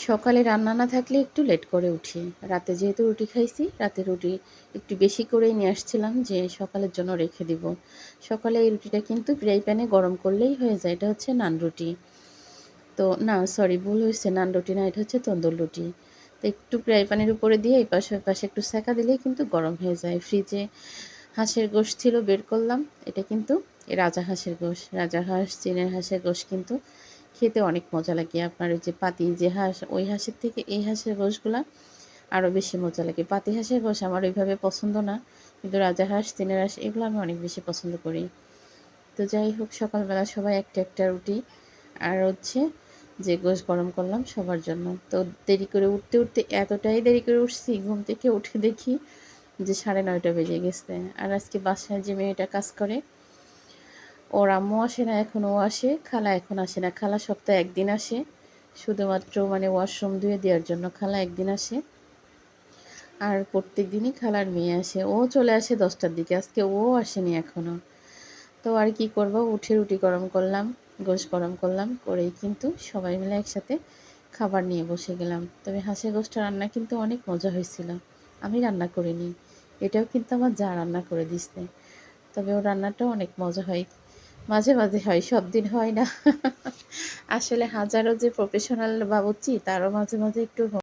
সকালে রান্না না থাকলে একটু লেট করে উঠি। রাতে যেহেতু রুটি খাইছি, রাতে রুটি একটু বেশি করেই নিয়ে আসছিলাম যে সকালের জন্য রেখে দিব। সকালে এই রুটিটা কিন্তু ফ্রাই প্যানে গরম করলেই হয়ে যায়। এটা হচ্ছে নান রুটি। তো না সরি ভুল হয়েছে, নান রুটি না, এটা হচ্ছে তন্দুর রুটি। তো একটু ফ্রাই প্যানের উপরে দিয়ে এই পাশে ওই পাশে একটু সেঁকা দিলেই কিন্তু গরম হয়ে যায়। ফ্রিজে হাঁসের গোশত ছিল, বের করলাম। এটা কিন্তু রাজা হাঁসের গোশত। রাজা হাঁস, চীনের হাঁসের গোশত কিন্তু খেতে অনেক মজা লাগে। আপনার ওই যে পাতি যে হাঁস, ওই হাঁসের থেকে এই হাঁসের গোশতগুলা আরও বেশি মজা লাগে। পাতি হাঁসের গোশত আমার ওইভাবে পছন্দ না, কিন্তু রাজা হাঁস, চীনের হাঁস এগুলো আমি অনেক বেশি পছন্দ করি। তো যাই হোক, সকালবেলা সবাই একটা একটা রুটি আর হচ্ছে যে গোশত গরম করলাম সবার জন্য। তো দেরি করে উঠতে উঠতে এতটাই দেরি করে উঠছি, ঘুম থেকে উঠে দেখি যে 9:30 বেজে গেছে। আর আজকে বাসায় যে মেয়েটা কাজ করে, ওর আম্মু আসে না এখন, ও আসে, খালা এখন আসে না। খালা সপ্তাহে একদিন আসে, শুধুমাত্র মানে ওয়াশরুম ধুয়ে দেওয়ার জন্য খালা একদিন আসে। আর প্রত্যেক দিনই খালার মেয়ে আসে, ও চলে আসে 10টার দিকে। আজকে ও আসেনি এখনো। তো আর কি করব, উঠে রুটি গরম করলাম, গোশত গরম করলাম, করেই কিন্তু সবাই মিলে একসাথে খাবার নিয়ে বসে গেলাম। তবে হাঁসের গোশতটা রান্না কিন্তু অনেক মজা হয়েছিল। আমি রান্না করিনি, এটাও কিন্তু আমার যা রান্না করে দিছে। তবে ওর রান্নাটাও অনেক মজা হয়। মাঝে মাঝে হয়, সব দিন হয় না। আসলে হাজারো যে প্রফেশনাল বাবুর্চি, তারও মাঝে মাঝে একটু